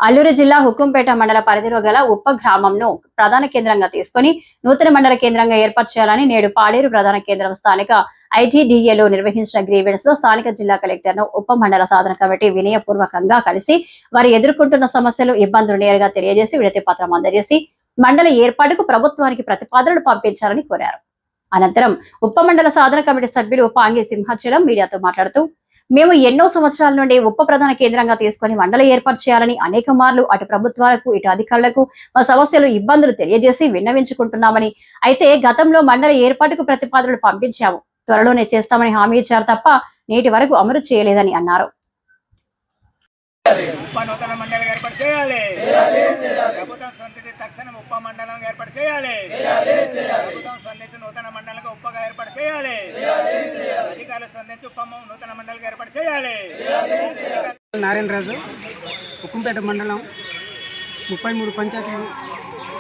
అల్లూరు జిల్లా హుకుంపేట మండల పరిధిలో గల ఉప్ప గ్రామంను ప్రధాన కేంద్రంగా తీసుకుని నూతన మండల కేంద్రంగా ఏర్పాటు చేయాలని నేడు పాడేరు ప్రధాన కేంద్రం స్థానిక ఐటీడీఏలో నిర్వహించిన గ్రీవెన్స్ లో స్థానిక జిల్లా కలెక్టర్ ను ఉప మండల సాధన కమిటీ వినయపూర్వకంగా కలిసి వారు ఎదుర్కొంటున్న సమస్యలు ఇబ్బందులు నేరుగా తెలియజేసి విడతి పత్రం అందజేసి మండల ఏర్పాటుకు ప్రభుత్వానికి ప్రతిపాదనలు పంపించాలని కోరారు. అనంతరం ఉప మండల సాధన కమిటీ సభ్యులు పాంగి సింహాచలం మీడియాతో మాట్లాడుతూ మేము ఎన్నో సంవత్సరాల నుండి ఉప ప్రధాన కేంద్రంగా తీసుకుని మండల ఏర్పాటు చేయాలని అనేక మార్లు అటు ప్రభుత్వాలకు ఇటు అధికారులకు మా సమస్యలు ఇబ్బందులు తెలియజేసి విన్నవించుకుంటున్నామని, అయితే గతంలో మండల ఏర్పాటుకు ప్రతిపాదనలు పంపించాము, త్వరలోనే చేస్తామని హామీ ఇచ్చారు తప్ప నేటి వరకు అమలు చేయలేదని అన్నారు. నూతన మండలం ఏర్పాటు చేయాలి. ప్రభుత్వం స్పందించి తక్షణం ఉప మండలం ఏర్పాటు చేయాలి. ప్రభుత్వం స్పందించి నూతన మండలంగా ఉపగా ఏర్పాటు చేయాలి. అధికారులు స్పందించి నూతన మండలం ఏర్పాటు చేయాలి. నారాయణ రాజు, హుకుంపేట మండలం 33 పంచాయతీలు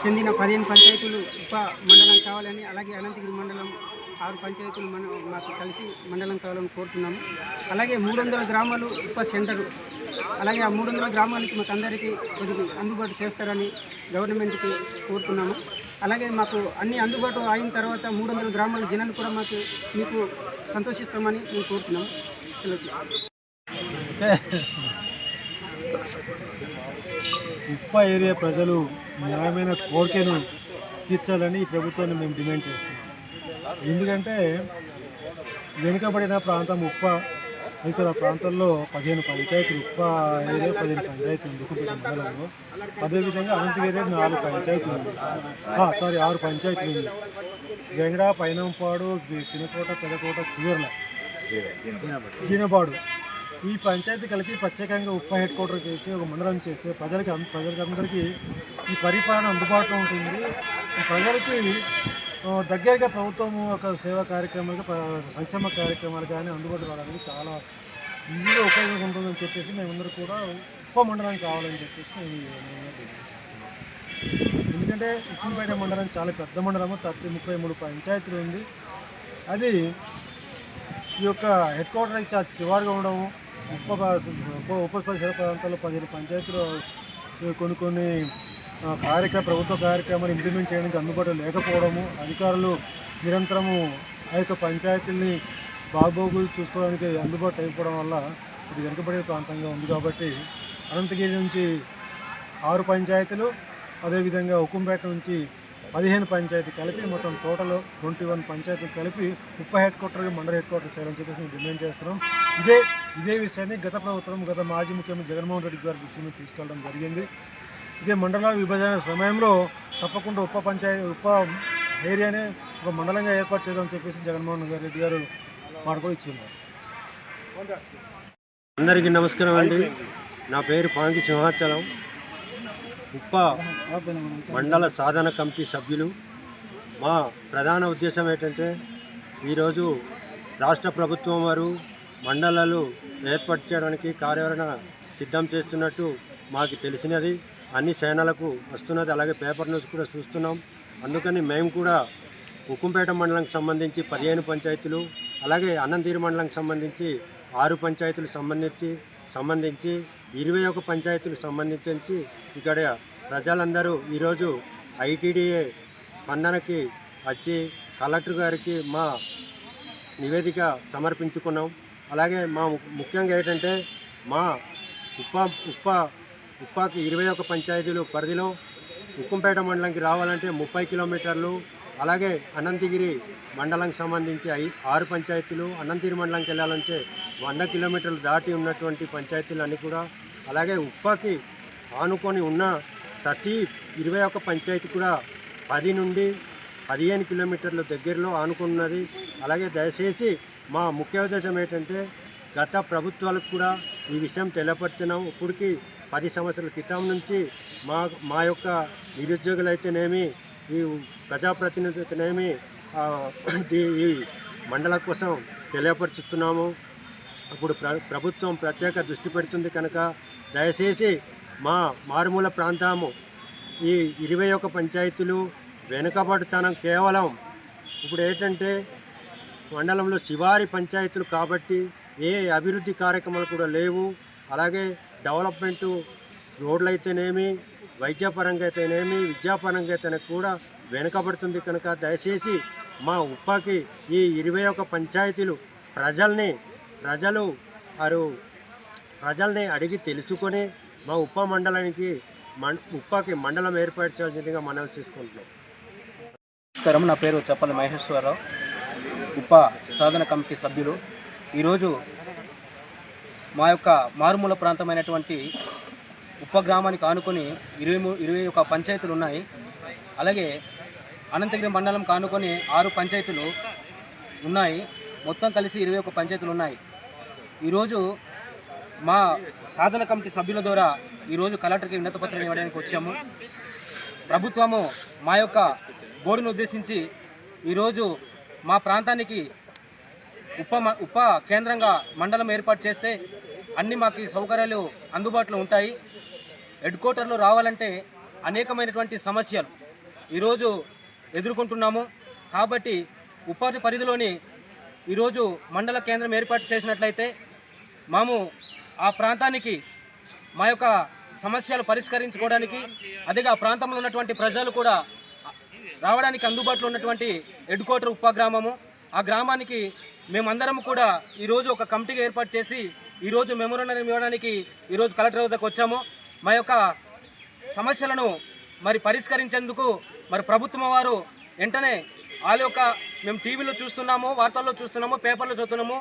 చెందిన 15 పంచాయతీలు ఉప మండలం కావాలని, అలాగే అనంతగిరి మండలం 6 పంచాయతీలు మాకు కలిసి మండలం కావాలని కోరుతున్నాము. అలాగే 300 గ్రామాలు ఉప సెంటరు, అలాగే ఆ 300 గ్రామాలకి మాకు అందరికీ కొద్దిగా అందుబాటు చేస్తారని గవర్నమెంట్కి కోరుతున్నాము. అలాగే మాకు అన్ని అందుబాటు అయిన తర్వాత 300 గ్రామాల జనాలు కూడా మీకు సంతోషిస్తామని మేము కోరుతున్నాము. ఉప్ప ఏరియా ప్రజలు న్యాయమైన కోరికను తీర్చాలని ఈ ప్రభుత్వాన్ని మేము డిమాండ్ చేస్తున్నాం. ఎందుకంటే వెనుకబడిన ప్రాంతం ఉప్ప, ఇతర ప్రాంతాల్లో 15 పంచాయతీలు, ఉప్ప ఏరియా 15 పంచాయతీలు హుకుంపేట మండలంలో. అదేవిధంగా అనంతగిరి 4 పంచాయతీలు ఉంది. 6 పంచాయతీలు ఉంది. వెంగడ, పైనంపాడు, పినకోట, పెదకోట, కువర్ల, జీనపాడు, ఈ పంచాయతీ కలిపి ప్రత్యేకంగా ఉప్ప హెడ్ క్వార్టర్ చేసి ఒక మండలం చేస్తే ప్రజలందరికీ ఈ పరిపాలన అందుబాటులో ఉంటుంది. ప్రజలకి దగ్గరగా ప్రభుత్వం ఒక సేవా కార్యక్రమాలు, సంక్షేమ కార్యక్రమాలు కానీ అందుబాటులో రావడానికి చాలా ఈజీగా ఉపయోగంగా ఉంటుందని చెప్పేసి మేమందరూ కూడా ఉప మండలం కావాలని చెప్పేసి మేము చేస్తున్నాం. ఎందుకంటే హుకుంపేట మండలం చాలా పెద్ద మండలము, 33 పంచాయతీలు ఉంది. అది ఈ యొక్క హెడ్ క్వార్టర్ చాలా చివరిగా ఉండడము, ఉప పరిసర ప్రాంతాల్లో 15 పంచాయతీలు కొన్ని ప్రభుత్వ కార్యక్రమాలు ఇంప్లిమెంట్ చేయడానికి అందుబాటులో లేకపోవడము, అధికారులు నిరంతరము ఆ యొక్క పంచాయతీల్ని బాగోగులు చూసుకోవడానికి అందుబాటు అయిపోవడం వల్ల ఇది వెనుకబడే ప్రాంతంగా ఉంది. కాబట్టి అనంతగిరి నుంచి 6 పంచాయతీలు, అదేవిధంగా హుకుంపేట నుంచి 15 పంచాయతీ కలిపి మొత్తం టోటల్ 21 పంచాయతీలు కలిపి ఉప్ప హెడ్ క్వార్టర్, మండల హెడ్ క్వార్టర్ చేయాలని చెప్పేసి మేము డిమాండ్ చేస్తున్నాం. ఇదే విషయాన్ని గత మాజీ ముఖ్యమంత్రి జగన్మోహన్ రెడ్డి గారి దృష్టిని తీసుకెళ్ళడం జరిగింది. ఇదే మండల విభజన సమయంలో తప్పకుండా ఉప ఏరియానే ఒక మండలంగా ఏర్పాటు చేద్దామని చెప్పేసి జగన్మోహన్ రెడ్డి గారు మాట కూడా ఇచ్చింది. అందరికీ నమస్కారం అండి. నా పేరు పాంగి సింహాచలం, ఉప్ప మండల సాధన కమిటీ సభ్యులు. మా ప్రధాన ఉద్దేశం ఏంటంటే ఈరోజు రాష్ట్ర ప్రభుత్వం వారు మండలాలు ఏర్పాటు చేయడానికి కార్యాచరణ సిద్ధం చేస్తున్నట్టు మాకు తెలిసినది, అన్ని ఛానళ్లకు వస్తున్నది, అలాగే పేపర్ న్యూస్ కూడా చూస్తున్నాం. అందుకని మేము కూడా హుకుంపేట మండలానికి సంబంధించి 15 పంచాయతీలు, అలాగే అనంతగిరి మండలానికి సంబంధించి 6 పంచాయతీలు సంబంధించి 21 పంచాయతీలు సంబంధించి ఇక్కడ ప్రజలందరూ ఈరోజు ఐటీడీఏ స్పందనకి వచ్చి కలెక్టర్ గారికి మా నివేదిక సమర్పించుకున్నాం. అలాగే మా ముఖ్యంగా ఏంటంటే మా ఉప్పాకి 21 పంచాయతీలు పరిధిలో హుకుంపేట మండలానికి రావాలంటే 30 కిలోమీటర్లు, అలాగే అనంతగిరి మండలానికి సంబంధించి 6 పంచాయతీలు, అనంతగిరి మండలానికి వెళ్ళాలంటే 100 కిలోమీటర్లు దాటి ఉన్నటువంటి పంచాయతీలు అన్నీ కూడా, అలాగే ఉప్పాకి ఆనుకొని ఉన్న ప్రతి 21 పంచాయతీ కూడా 10 నుండి 15 కిలోమీటర్ల దగ్గరలో ఆనుకున్నది. అలాగే దయచేసి మా ముఖ్య ఉద్దేశం ఏంటంటే గత ప్రభుత్వాలకు కూడా ఈ విషయం తెలియపరిచినాం. ఇప్పటికి 10 సంవత్సరాల క్రితం నుంచి మా యొక్క నిరుద్యోగులైతేనేమి, ఈ ప్రజాప్రతినిధులైతేనేమి ఈ మండలం కోసం తెలియపరుచుతున్నాము. ఇప్పుడు ప్రభుత్వం ప్రత్యేక దృష్టి పెడుతుంది కనుక దయచేసి మా మారుమూల ప్రాంతము ఈ 21 పంచాయతీలు వెనుకబడుతనం కేవలం ఇప్పుడు ఏంటంటే మండలంలో శివారి పంచాయతీలు కాబట్టి ఏ అభివృద్ధి కార్యక్రమాలు కూడా లేవు. అలాగే డెవలప్మెంటు రోడ్లు అయితేనేమి, వైద్యపరంగా అయితేనేమి, విద్యాపరంగా అయితేనే కూడా వెనుకబడుతుంది. కనుక దయచేసి మా ఉప్పకి ఈ 21 పంచాయతీలు ప్రజల్ని అడిగి తెలుసుకొని మా ఉప్ప మండలానికి ఉప్పకి మండలం ఏర్పాటు చేయాల్సిందిగా మనం చేసుకుంటున్నాం. నమస్కారం, నా పేరు చప్పల మహేశ్వరరావు, ఉప సాధన కమిటీ సభ్యులు. ఈరోజు మా యొక్క మారుమూల ప్రాంతమైనటువంటి ఉప్ప గ్రామానికి ఆనుకొని 21 పంచాయతీలు ఉన్నాయి. అలాగే అనంతగిరి మండలం కానుకొని 6 పంచాయతీలు ఉన్నాయి. మొత్తం కలిసి 21 పంచాయతీలు ఉన్నాయి. ఈరోజు మా సాధన కమిటీ సభ్యుల ద్వారా ఈరోజు కలెక్టర్కి వినతిపత్రం ఇవ్వడానికి వచ్చాము. ప్రభుత్వము మా యొక్క బోర్డును ఉద్దేశించి ఈరోజు మా ప్రాంతానికి ఉప కేంద్రంగా మండలం ఏర్పాటు చేస్తే అన్ని మాకు సౌకర్యాలు అందుబాటులో ఉంటాయి. హెడ్ క్వార్టర్లో రావాలంటే అనేకమైనటువంటి సమస్యలు ఈరోజు ఎదుర్కొంటున్నాము. కాబట్టి ఉపాధి పరిధిలోని ఈరోజు మండల కేంద్రం ఏర్పాటు చేసినట్లయితే మేము ఆ ప్రాంతానికి మా యొక్క సమస్యలు పరిష్కరించుకోవడానికి, అదే ఆ ప్రాంతంలో ఉన్నటువంటి ప్రజలు కూడా రావడానికి అందుబాటులో ఉన్నటువంటి హెడ్ క్వార్టర్ ఉప్ప గ్రామము. ఆ గ్రామానికి మేమందరం కూడా ఈరోజు ఒక కమిటీగా ఏర్పాటు చేసి ఈరోజు మెమోరాండం ఇవ్వడానికి ఈరోజు కలెక్టర్ వద్దకు వచ్చాము. మా యొక్క సమస్యలను మరి పరిష్కరించేందుకు మరి ప్రభుత్వం వారు వెంటనే వాళ్ళ యొక్క మేము టీవీలో చూస్తున్నాము, వార్తల్లో చూస్తున్నాము, పేపర్లో చదువుతున్నాము.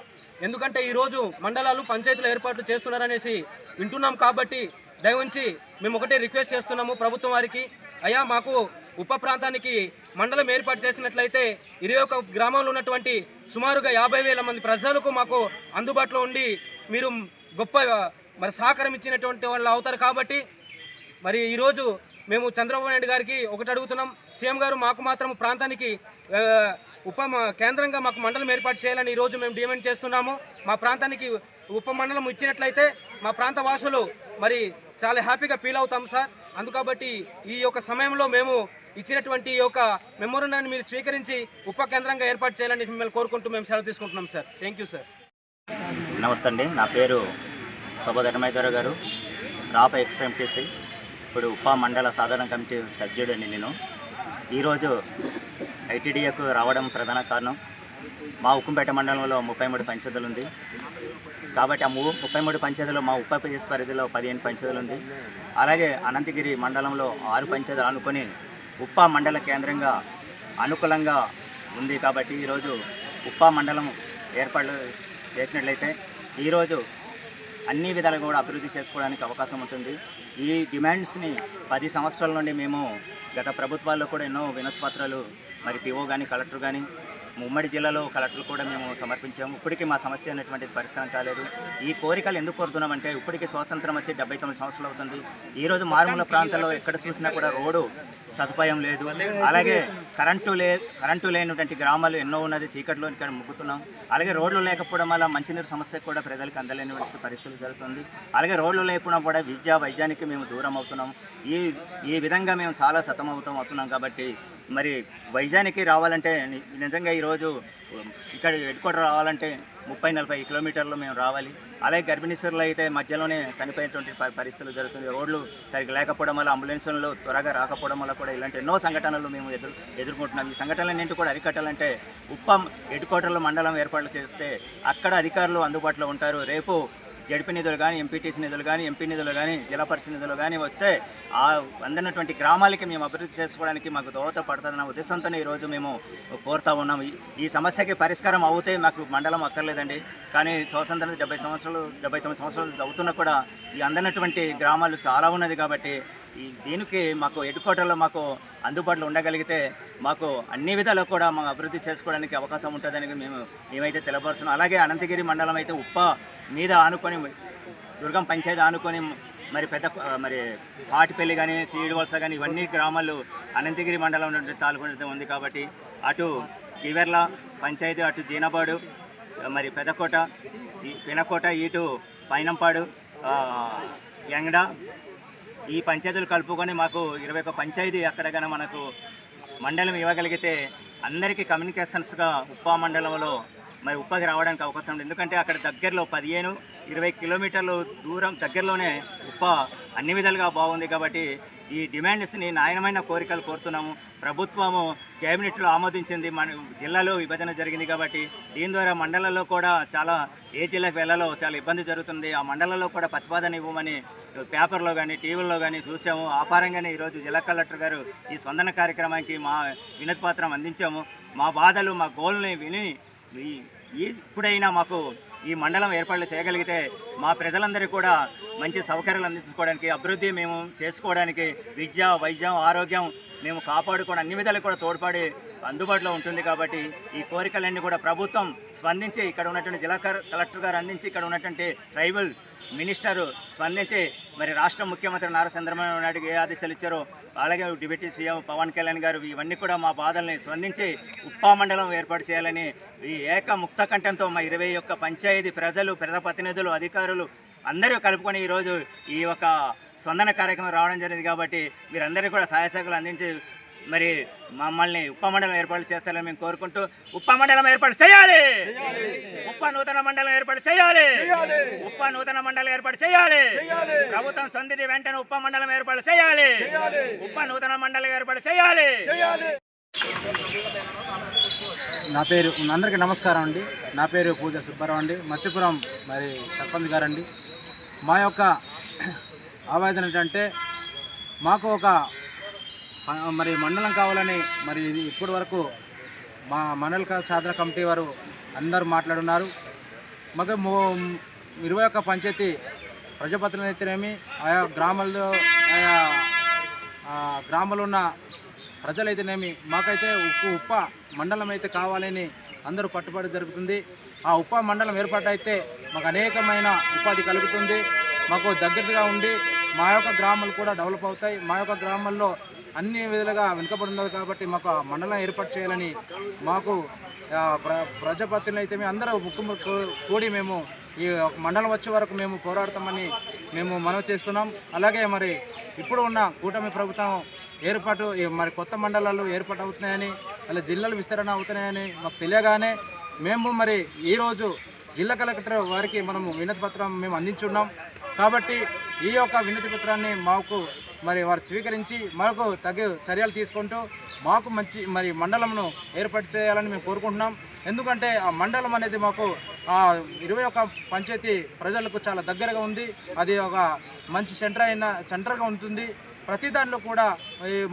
ఎందుకంటే ఈరోజు మండలాలు పంచాయతీలు ఏర్పాట్లు చేస్తున్నారనేసి వింటున్నాం. కాబట్టి దయవుంచి మేము ఒకటే రిక్వెస్ట్ చేస్తున్నాము ప్రభుత్వం వారికి, అయ్యా మాకు ఉప ప్రాంతానికి మండలం ఏర్పాటు చేసినట్లయితే 21 గ్రామంలో ఉన్నటువంటి సుమారుగా 50,000 మంది ప్రజలకు మాకు అందుబాటులో ఉండి మీరు గొప్ప మరి సహకారం ఇచ్చినటువంటి వాళ్ళు అవుతారు. కాబట్టి మరి ఈరోజు మేము చంద్రబాబు నాయుడు గారికి ఒకటి అడుగుతున్నాం, సీఎం గారు మాకు మాత్రం ప్రాంతానికి కేంద్రంగా మాకు మండలం ఏర్పాటు చేయాలని ఈరోజు మేము డిమాండ్ చేస్తున్నాము. మా ప్రాంతానికి ఉప మండలం ఇచ్చినట్లయితే మా ప్రాంత వాసులు మరి చాలా హ్యాపీగా ఫీల్ అవుతాం సార్. అందుకబట్టి ఈ యొక్క సమయంలో మేము ఇచ్చినటువంటి ఈ యొక్క మెమోరాండాన్ని మీరు స్వీకరించి ఉప కేంద్రంగా ఏర్పాటు చేయాలని మిమ్మల్ని కోరుకుంటూ మేము సెలవు తీసుకుంటున్నాం సార్. Thank you sir. నమస్తే అండి, నా పేరు శోభధర్మేశ్వర గారు, రాప ఎక్స్ఎంటీసీ, ఇప్పుడు ఉప మండల సాధారణ కమిటీ సభ్యుడిని నేను. ఈరోజు ఐటీడీఏకు రావడం ప్రధాన కారణం, మా ఉక్కుంపేట మండలంలో 33 పంచాయతీలు ఉంది. కాబట్టి ఆ 33 పంచాయతీలో మా ఉప పరిధిలో 15 పంచాయతీలు ఉంది. అలాగే అనంతగిరి మండలంలో 6 పంచాయతీలు అనుకొని ఉప్ప మండల కేంద్రంగా అనుకూలంగా ఉంది. కాబట్టి ఈరోజు ఉప్ప మండలం ఏర్పాటు చేసినట్లయితే ఈరోజు అన్ని విధాలుగా కూడా అభివృద్ధి చేసుకోవడానికి అవకాశం ఉంటుంది. ఈ డిమాండ్స్ని 10 సంవత్సరాల నుండి మేము గత ప్రభుత్వాల్లో కూడా ఎన్నో వినతి పత్రాలు మరి పిఓ కానీ కలెక్టర్ కానీ ఉమ్మడి జిల్లాలో కలెక్టర్లు కూడా మేము సమర్పించాము. ఇప్పటికీ మా సమస్య అనేటువంటిది పరిష్కారం కాలేదు. ఈ కోరికలు ఎందుకు కోరుతున్నామంటే ఇప్పటికీ స్వాతంత్రం వచ్చి 79 సంవత్సరాలు అవుతుంది. ఈరోజు మారుమూల ప్రాంతాల్లో ఎక్కడ చూసినా కూడా రోడ్డు సదుపాయం లేదు. అలాగే కరెంటు లేనటువంటి గ్రామాలు ఎన్నో ఉన్నది, చీకట్లో ఇక్కడ ముగ్గుతున్నాం. అలాగే రోడ్లు లేకపోవడం వల్ల మంచినీరు సమస్య కూడా ప్రజలకు అందలేని పరిస్థితులు జరుగుతుంది. అలాగే రోడ్లు లేకుండా కూడా వైద్యానికి మేము దూరం అవుతున్నాం. ఈ విధంగా మేము చాలా అవుతున్నాం. కాబట్టి మరి వైజాగ్కి రావాలంటే నిజంగా ఈరోజు ఇక్కడ హెడ్ క్వార్టర్ రావాలంటే 30-40 కిలోమీటర్లు మేము రావాలి. అలాగే గర్భిణీశ్వరులు అయితే మధ్యలోనే చనిపోయేటువంటి పరిస్థితులు జరుగుతుంది. రోడ్లు సరిగ్గా లేకపోవడం వల్ల, అంబులెన్సులు త్వరగా రాకపోవడం వల్ల కూడా ఇలాంటి ఎన్నో సంఘటనలు మేము ఎదుర్కొంటున్నాం. ఈ సంఘటనలన్నింటి కూడా అరికట్టాలంటే ఉప్పం హెడ్ క్వార్టర్లో మండలం ఏర్పాట్లు చేస్తే అక్కడ అధికారులు అందుబాటులో ఉంటారు. రేపు జడ్పీ నిధులు కానీ, ఎంపీటీసీ నిధులు కానీ, ఎంపీ నిధులు కానీ, జిల్లా పరిషత్ నిధులు కానీ వస్తే ఆ అందనటువంటి గ్రామాలకి మేము అభివృద్ధి చేసుకోవడానికి మాకు దోహదపడుతుందన్న ఉద్దేశంతోనే ఈరోజు మేము కోరుతా ఉన్నాము. ఈ సమస్యకి పరిష్కారం అవుతే మాకు మండలం అక్కర్లేదండి. కానీ స్వాతంత్రం 79 సంవత్సరాలు అవుతున్నా కూడా ఈ అందనటువంటి గ్రామాలు చాలా ఉన్నది. కాబట్టి దీనికి మాకు హెడ్ క్వార్టర్లో మాకు అందుబాటులో ఉండగలిగితే మాకు అన్ని విధాలు కూడా మాకు అభివృద్ధి చేసుకోవడానికి అవకాశం ఉంటుందని మేమైతే తెలపరుస్తున్నాం. అలాగే అనంతగిరి మండలం అయితే ఉప్ప మీద ఆనుకొని దుర్గం పంచాయతీ ఆనుకొని మరి పాటిపల్లి కానీ, చీడివలస కానీ ఇవన్నీ గ్రామాలు అనంతగిరి మండలం నుండి తాలూకు ఉంది. కాబట్టి అటు కివెర్ల పంచాయతీ, అటు జీనబాడు, మరి పెనకోట, ఇటు పైనంపాడు, యంగడ ఈ పంచాయతీలు కలుపుకొని మాకు 21 పంచాయతీ అక్కడ కానీ మనకు మండలం ఇవ్వగలిగితే అందరికీ కమ్యూనికేషన్స్గా ఉప్ప మండలంలో మరి ఉప్పకి రావడానికి అవకాశం ఉంది. ఎందుకంటే అక్కడ దగ్గరలో 15-20 కిలోమీటర్లు దూరం దగ్గరలోనే ఉప్ప అన్ని విధాలుగా బాగుంది. కాబట్టి ఈ డిమాండ్స్ని న్యాయమైన కోరికలు కోరుతున్నాము. ప్రభుత్వము కేబినెట్లో ఆమోదించింది. మన జిల్లాలో విభజన జరిగింది కాబట్టి దీని ద్వారా మండలాల్లో కూడా చాలా ఏ జిల్లాకు వెళ్ళాలో చాలా ఇబ్బంది జరుగుతుంది. ఆ మండలాల్లో కూడా ప్రతిపాదన ఇవ్వమని పేపర్లో కానీ టీవీల్లో కానీ చూసాము. ఆ పరంగానే ఈరోజు జిల్లా కలెక్టర్ గారు ఈ స్పందన కార్యక్రమానికి మా వినతి పత్రం అందించాము. మా బాధలు మా గోల్ని విని ఇప్పుడైనా మాకు ఈ మండలం ఏర్పాట్లు చేయగలిగితే మా ప్రజలందరికీ కూడా మంచి సౌకర్యాలు అందించుకోవడానికి, అభివృద్ధి మేము చేసుకోవడానికి, విద్య, వైద్యం, ఆరోగ్యం మేము కాపాడుకోవడం అన్ని విధాలు కూడా తోడ్పడి అందుబాటులో ఉంటుంది. కాబట్టి ఈ కోరికలన్నీ కూడా ప్రభుత్వం స్పందించి ఇక్కడ ఉన్నటువంటి జిల్లా కలెక్టర్ గారు అందించి ఇక్కడ ఉన్నటువంటి ట్రైబల్ మినిస్టరు స్పందించి మరి రాష్ట్ర ముఖ్యమంత్రి నారా చంద్రబాబు నాయుడుకి ఏ ఆదేశాలు ఇచ్చారో అలాగే డిప్యూటీ సీఎం పవన్ కళ్యాణ్ గారు ఇవన్నీ కూడా మా బాధల్ని స్పందించి ఉప్పా మండలం ఏర్పాటు చేయాలని ఈ ముక్త కంఠంతో మా 21 పంచాయతీ ప్రజలు, ప్రజాప్రతినిధులు, అధికారులు అందరూ కలుపుకొని ఈరోజు ఈ యొక్క స్పందన కార్యక్రమం రావడం జరిగింది. కాబట్టి మీరందరూ కూడా సహాయ సహకారాలు అందించి మరి మమ్మల్ని ఉప్ప మండలం ఏర్పాటు చేస్తారని మేము కోరుకుంటూ ఉప్ప మండలం ఏర్పాటు చేయాలి. ఉప్ప నూతన మండలం ఏర్పాటు చేయాలి. ఉప్ప నూతన మండలం ఏర్పాటు చేయాలి. ప్రభుత్వం సంధిని వెంటనే ఉప్ప మండలం ఏర్పాటు చేయాలి. ఉప్ప నూతన మండలం ఏర్పాటు చేయాలి. నా పేరు అందరికీ నమస్కారం అండి. నా పేరు పూజ సుబ్బారావు అండి, మత్స్యపురం మరి సర్పంచ్ గారండి. మా యొక్క ఆవేదన ఏంటంటే మాకు ఒక మరి మండలం కావాలని మరి ఇప్పటి వరకు మా మండల సాధన కమిటీ వారు అందరూ మాట్లాడున్నారు. మాకు 21 పంచాయతీ ప్రజాప్రతినిధులు అయితేనేమి, ఆయా గ్రామాల్లో ఉన్న ప్రజలైతేనేమి మాకైతే ఉప్ప మండలం అయితే కావాలని అందరూ పట్టుబడి జరుగుతుంది. ఆ ఉప్ప మండలం ఏర్పాటు అయితే మాకు అనేకమైన ఉపాధి కలుగుతుంది. మాకు దగ్గరగా ఉండి మా యొక్క గ్రామాలు కూడా డెవలప్ అవుతాయి. మా యొక్క గ్రామాల్లో అన్ని విధాలుగా వెనుకబడి ఉన్నది కాబట్టి మాకు ఆ మండలం ఏర్పాటు చేయాలని మాకు ప్రజాప్రతినిధులు అయితే మేము అందరూ కూడి మేము ఈ మండలం వచ్చే వరకు మేము పోరాడతామని మేము మనవి చేస్తున్నాం. అలాగే మరి ఇప్పుడు ఉన్న కూటమి ప్రభుత్వం ఏర్పాటు మరి కొత్త మండలాలు ఏర్పాటు అవుతున్నాయని, అలా జిల్లాలు విస్తరణ అవుతున్నాయని మాకు తెలియగానే మేము మరి ఈరోజు జిల్లా కలెక్టర్ వారికి మనము వినతి పత్రం మేము అందించున్నాం. కాబట్టి ఈ యొక్క వినతి పత్రాన్ని మాకు మరి వారు స్వీకరించి మనకు తగు చర్యలు తీసుకుంటూ మాకు మంచి మరి మండలంను ఏర్పాటు చేయాలని మేము కోరుకుంటున్నాం. ఎందుకంటే ఆ మండలం అనేది మాకు 21 పంచాయతీ ప్రజలకు చాలా దగ్గరగా ఉంది. అది ఒక మంచి సెంటర్గా ఉంటుంది. ప్రతి దానిలో కూడా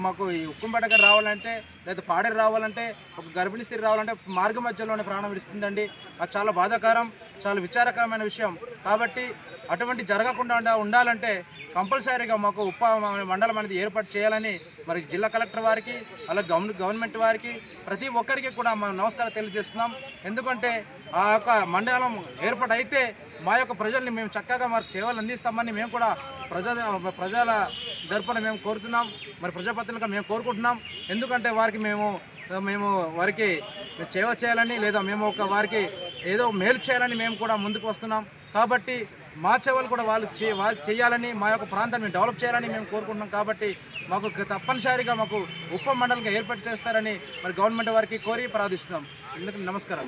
మాకు ఈ ఉక్కుంపేటకి రావాలంటే లేదా పాడేరు రావాలంటే, ఒక గర్భిణీ స్త్రీ రావాలంటే మార్గ మధ్యలోనే ప్రాణం విడుస్తుందండి. అది చాలా బాధాకరం, చాలా విచారకరమైన విషయం. కాబట్టి అటువంటి జరగకుండా ఉండాలంటే కంపల్సరీగా మాకు ఉప్ప మండలం అనేది ఏర్పాటు చేయాలని మరి జిల్లా కలెక్టర్ వారికి, అలాగే గవర్నమెంట్ వారికి, ప్రతి ఒక్కరికి కూడా మనం నమస్కారం తెలియజేస్తున్నాం. ఎందుకంటే ఆ యొక్క మండలం ఏర్పాటు అయితే మా యొక్క ప్రజల్ని మేము చక్కగా మరి సేవలు అందిస్తామని మేము కూడా ప్రజల తరపున మేము కోరుతున్నాం. మరి ప్రజాప్రతినిధులుగా మేము కోరుకుంటున్నాం. ఎందుకంటే వారికి మేము వారికి సేవ చేయాలని, లేదా మేము వారికి ఏదో మేలు చేయాలని మేము కూడా ముందుకు వస్తున్నాం. కాబట్టి మా సేవలు కూడా వాళ్ళు చేయాలని, మా యొక్క ప్రాంతాన్ని డెవలప్ చేయాలని మేము కోరుకుంటున్నాం. కాబట్టి మాకు తప్పనిసరిగా మాకు ఉప్ప మండలంగా ఏర్పాటు చేస్తారని మరి గవర్నమెంట్ వారికి కోరి ప్రార్థిస్తున్నాం. నమస్కారం.